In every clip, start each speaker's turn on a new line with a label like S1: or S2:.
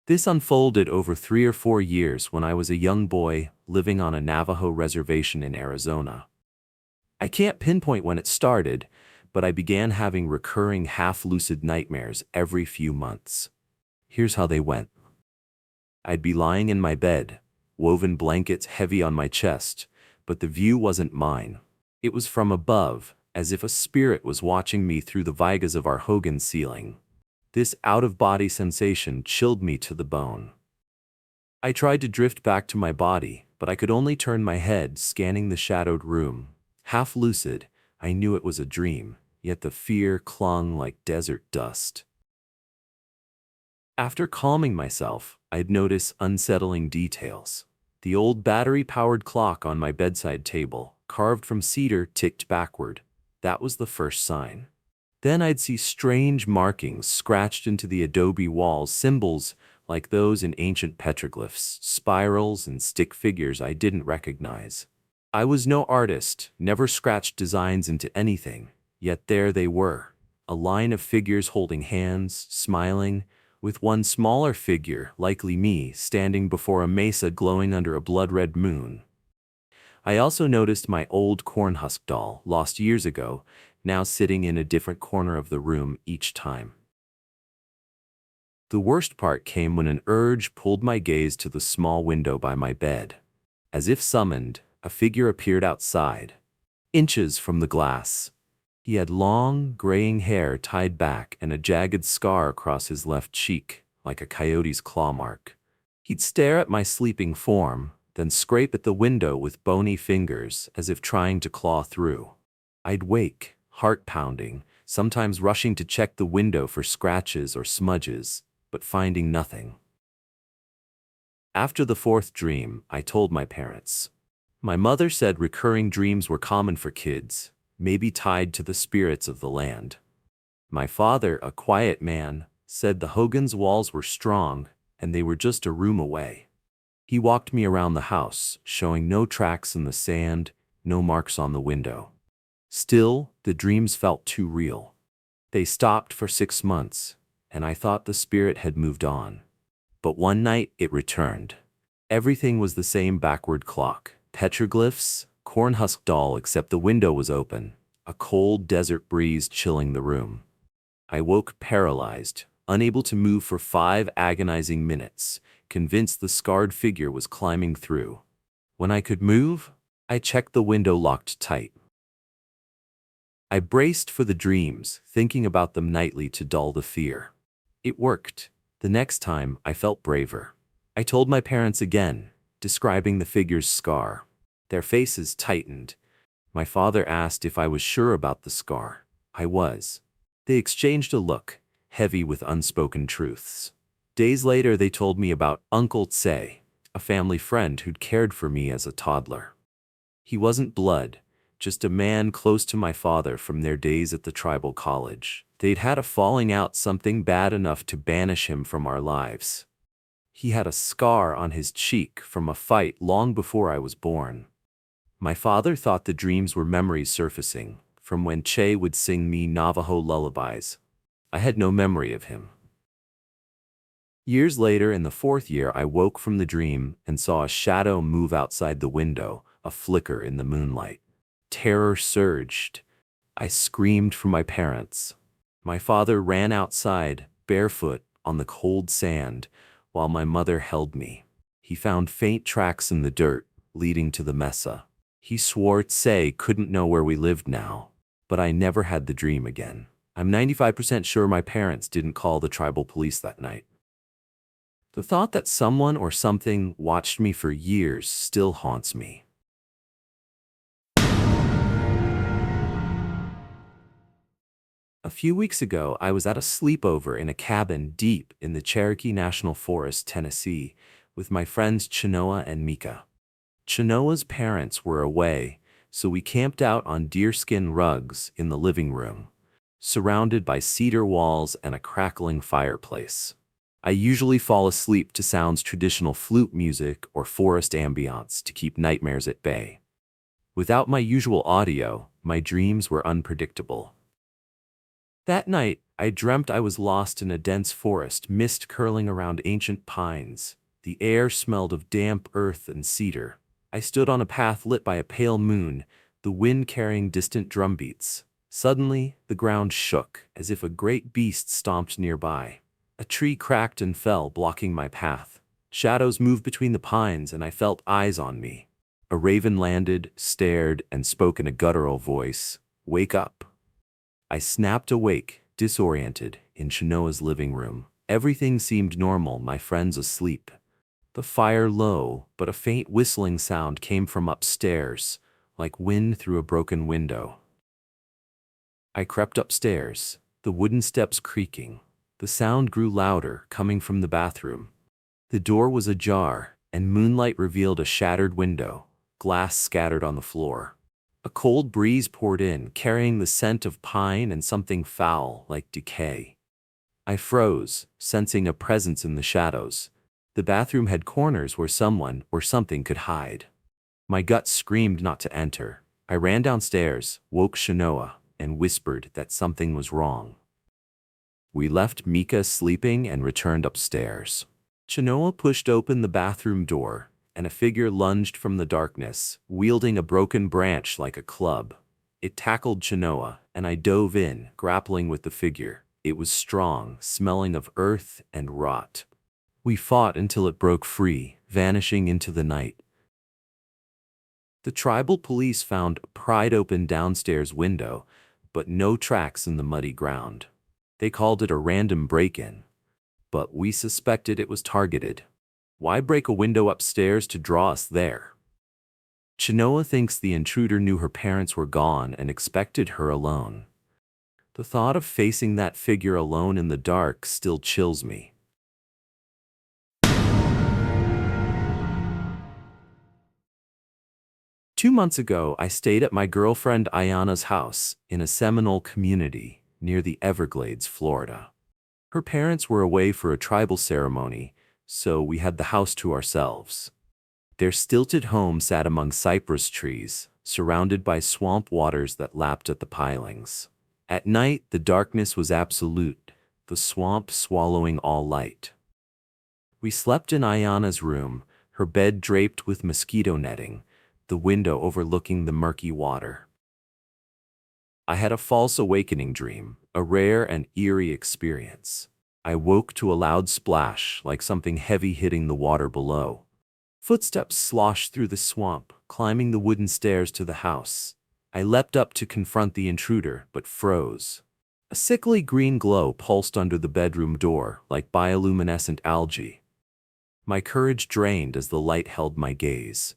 S1: This unfolded over 3 or 4 years when I was a young boy living on a Navajo reservation in Arizona. I can't pinpoint when it started, but I began having recurring half-lucid nightmares every few months. Here's how they went. I'd be lying in my bed, woven blankets heavy on my chest, but the view wasn't mine. It was from above, as if a spirit was watching me through the vigas of our Hogan ceiling. This out-of-body sensation chilled me to the bone. I tried to drift back to my body, but I could only turn my head, scanning the shadowed room. Half lucid, I knew it was a dream, yet the fear clung like desert dust. After calming myself, I'd notice unsettling details. The old battery-powered clock on my bedside table, carved from cedar, ticked backward. That was the first sign. Then I'd see strange markings scratched into the adobe walls, symbols like those in ancient petroglyphs, spirals and stick figures I didn't recognize. I was no artist, never scratched designs into anything, yet there they were, a line of figures holding hands, smiling, with one smaller figure, likely me, standing before a mesa glowing under a blood-red moon. I also noticed my old cornhusk doll, lost years ago, now sitting in a different corner of the room each time. The worst part came when an urge pulled my gaze to the small window by my bed. As if summoned, a figure appeared outside, inches from the glass. He had long, graying hair tied back and a jagged scar across his left cheek, like a coyote's claw mark. He'd stare at my sleeping form, then scrape at the window with bony fingers as if trying to claw through. I'd wake, heart pounding, sometimes rushing to check the window for scratches or smudges, but finding nothing. After the fourth dream, I told my parents. My mother said recurring dreams were common for kids, maybe tied to the spirits of the land. My father, a quiet man, said the Hogan's walls were strong and they were just a room away. He walked me around the house, showing no tracks in the sand, no marks on the window. Still, the dreams felt too real. They stopped for 6 months, and I thought the spirit had moved on. But one night it returned. Everything was the same backward clock, petroglyphs, cornhusk doll, except the window was open, a cold desert breeze chilling the room. I woke paralyzed, unable to move for 5 agonizing minutes, convinced the scarred figure was climbing through. When I could move, I checked the window locked tight. I braced for the dreams, thinking about them nightly to dull the fear. It worked. The next time, I felt braver. I told my parents again, describing the figure's scar. Their faces tightened. My father asked if I was sure about the scar. I was. They exchanged a look, heavy with unspoken truths. Days later, they told me about Uncle Tse, a family friend who'd cared for me as a toddler. He wasn't blood, just a man close to my father from their days at the tribal college. They'd had a falling out, something bad enough to banish him from our lives. He had a scar on his cheek from a fight long before I was born. My father thought the dreams were memories surfacing, from when Che would sing me Navajo lullabies. I had no memory of him. Years later, in the 4th year, I woke from the dream and saw a shadow move outside the window, a flicker in the moonlight. Terror surged. I screamed for my parents. My father ran outside, barefoot, on the cold sand, while my mother held me. He found faint tracks in the dirt, leading to the mesa. He swore Tse couldn't know where we lived now, but I never had the dream again. I'm 95% sure my parents didn't call the tribal police that night. The thought that someone or something watched me for years still haunts me. A few weeks ago, I was at a sleepover in a cabin deep in the Cherokee National Forest, Tennessee, with my friends Chenoa and Mika. Chenoa's parents were away, so we camped out on deerskin rugs in the living room, surrounded by cedar walls and a crackling fireplace. I usually fall asleep to sounds traditional flute music or forest ambiance to keep nightmares at bay. Without my usual audio, my dreams were unpredictable. That night, I dreamt I was lost in a dense forest, mist curling around ancient pines. The air smelled of damp earth and cedar. I stood on a path lit by a pale moon, the wind carrying distant drumbeats. Suddenly, the ground shook, as if a great beast stomped nearby. A tree cracked and fell, blocking my path. Shadows moved between the pines, and I felt eyes on me. A raven landed, stared, and spoke in a guttural voice. "Wake up." I snapped awake, disoriented, in Chenoa's living room. Everything seemed normal, my friends asleep. The fire low, but a faint whistling sound came from upstairs, like wind through a broken window. I crept upstairs, the wooden steps creaking. The sound grew louder, coming from the bathroom. The door was ajar, and moonlight revealed a shattered window, glass scattered on the floor. A cold breeze poured in, carrying the scent of pine and something foul, like decay. I froze, sensing a presence in the shadows. The bathroom had corners where someone or something could hide. My gut screamed not to enter. I ran downstairs, woke Chenoa, and whispered that something was wrong. We left Mika sleeping and returned upstairs. Chenoa pushed open the bathroom door, and a figure lunged from the darkness, wielding a broken branch like a club. It tackled Chenoa, and I dove in, grappling with the figure. It was strong, smelling of earth and rot. We fought until it broke free, vanishing into the night. The tribal police found a pried-open downstairs window, but no tracks in the muddy ground. They called it a random break-in, but we suspected it was targeted. Why break a window upstairs to draw us there? Chenoa thinks the intruder knew her parents were gone and expected her alone. The thought of facing that figure alone in the dark still chills me. 2 months ago, I stayed at my girlfriend Ayana's house in a Seminole community near the Everglades, Florida. Her parents were away for a tribal ceremony, so we had the house to ourselves. Their stilted home sat among cypress trees, surrounded by swamp waters that lapped at the pilings. At night, the darkness was absolute, the swamp swallowing all light. We slept in Ayana's room, her bed draped with mosquito netting, the window overlooking the murky water. I had a false awakening dream, a rare and eerie experience. I woke to a loud splash, like something heavy hitting the water below. Footsteps sloshed through the swamp, climbing the wooden stairs to the house. I leapt up to confront the intruder, but froze. A sickly green glow pulsed under the bedroom door, like bioluminescent algae. My courage drained as the light held my gaze.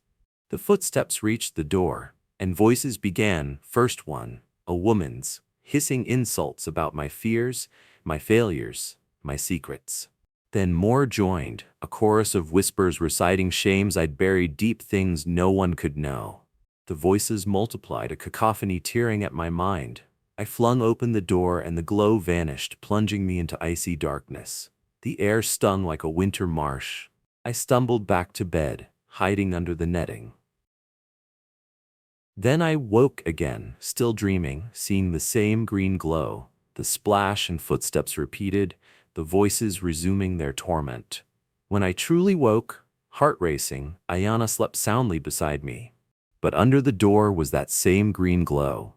S1: The footsteps reached the door, and voices began. First one, a woman's, hissing insults about my fears, my failures, my secrets. Then more joined, a chorus of whispers reciting shames I'd buried deep, things no one could know. The voices multiplied, a cacophony tearing at my mind. I flung open the door and the glow vanished, plunging me into icy darkness. The air stung like a winter marsh. I stumbled back to bed, hiding under the netting. Then I woke again, still dreaming, seeing the same green glow. The splash and footsteps repeated, the voices resuming their torment. When I truly woke, heart racing, Ayana slept soundly beside me. But under the door was that same green glow.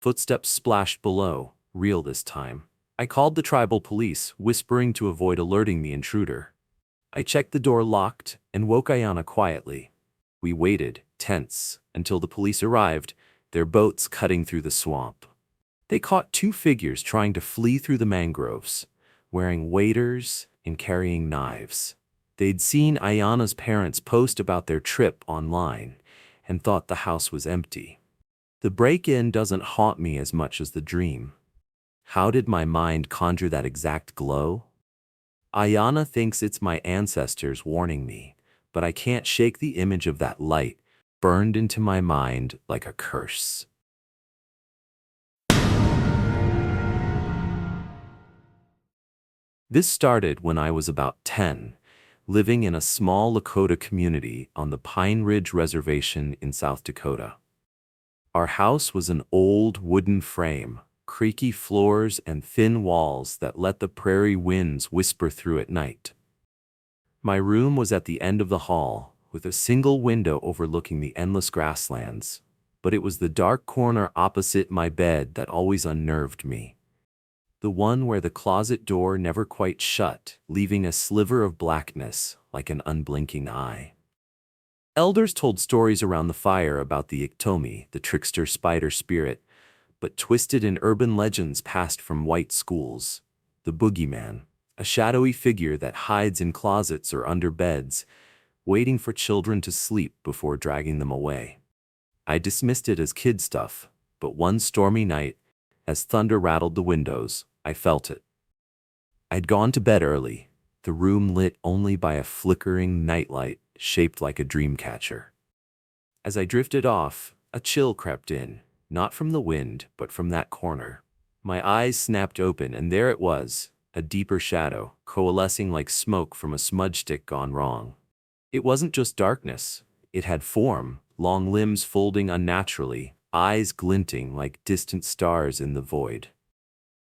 S1: Footsteps splashed below, real this time. I called the tribal police, whispering to avoid alerting the intruder. I checked the door locked and woke Ayana quietly. We waited, tense, until the police arrived, their boats cutting through the swamp. They caught two figures trying to flee through the mangroves, wearing waders and carrying knives. They'd seen Ayana's parents post about their trip online and thought the house was empty. The break-in doesn't haunt me as much as the dream. How did my mind conjure that exact glow? Ayana thinks it's my ancestors warning me, but I can't shake the image of that light burned into my mind like a curse. This started when I was about 10, living in a small Lakota community on the Pine Ridge Reservation in South Dakota. Our house was an old wooden frame, creaky floors and thin walls that let the prairie winds whisper through at night. My room was at the end of the hall, with a single window overlooking the endless grasslands, but it was the dark corner opposite my bed that always unnerved me. The one where the closet door never quite shut, leaving a sliver of blackness like an unblinking eye. Elders told stories around the fire about the Iktomi, the trickster spider spirit, but twisted in urban legends passed from white schools. The boogeyman, a shadowy figure that hides in closets or under beds, waiting for children to sleep before dragging them away. I dismissed it as kid stuff, but one stormy night, as thunder rattled the windows, I felt it. I'd gone to bed early, the room lit only by a flickering nightlight shaped like a dream catcher. As I drifted off, a chill crept in, not from the wind, but from that corner. My eyes snapped open, and there it was, a deeper shadow, coalescing like smoke from a smudge stick gone wrong. It wasn't just darkness. It had form, long limbs folding unnaturally, eyes glinting like distant stars in the void.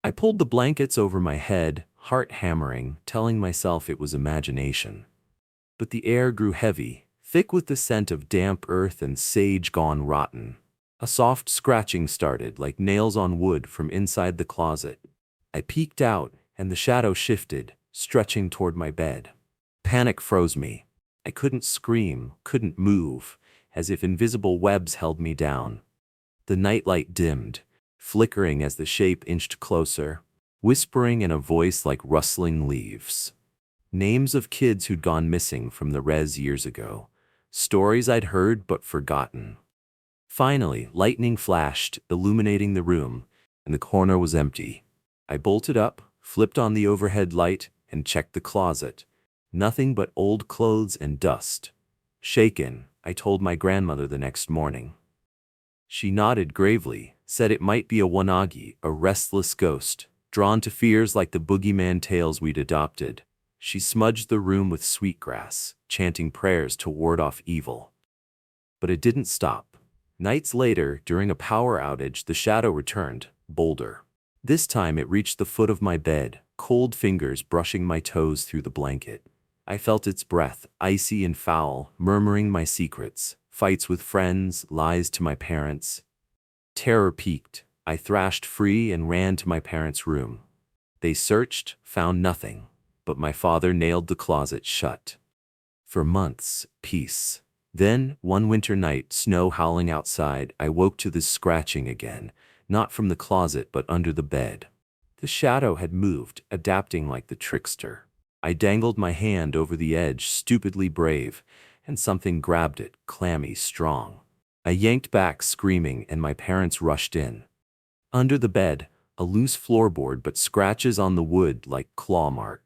S1: I pulled the blankets over my head, heart hammering, telling myself it was imagination. But the air grew heavy, thick with the scent of damp earth and sage gone rotten. A soft scratching started like nails on wood from inside the closet. I peeked out, and the shadow shifted, stretching toward my bed. Panic froze me. I couldn't scream, couldn't move, as if invisible webs held me down. The nightlight dimmed, flickering as the shape inched closer, whispering in a voice like rustling leaves. Names of kids who'd gone missing from the res years ago. Stories I'd heard but forgotten. Finally, lightning flashed, illuminating the room, and the corner was empty. I bolted up, flipped on the overhead light, and checked the closet. Nothing but old clothes and dust. Shaken, I told my grandmother the next morning. She nodded gravely, said it might be a wanagi, a restless ghost, drawn to fears like the boogeyman tales we'd adopted. She smudged the room with sweetgrass, chanting prayers to ward off evil. But it didn't stop. Nights later, during a power outage, the shadow returned, bolder. This time it reached the foot of my bed, cold fingers brushing my toes through the blanket. I felt its breath, icy and foul, murmuring my secrets, fights with friends, lies to my parents. Terror peaked. I thrashed free and ran to my parents' room. They searched, found nothing, but my father nailed the closet shut. For months, peace. Then, one winter night, snow howling outside, I woke to this scratching again, not from the closet but under the bed. The shadow had moved, adapting like the trickster. I dangled my hand over the edge, stupidly brave, and something grabbed it, clammy, strong. I yanked back, screaming, and my parents rushed in. Under the bed, a loose floorboard but scratches on the wood like claw marks.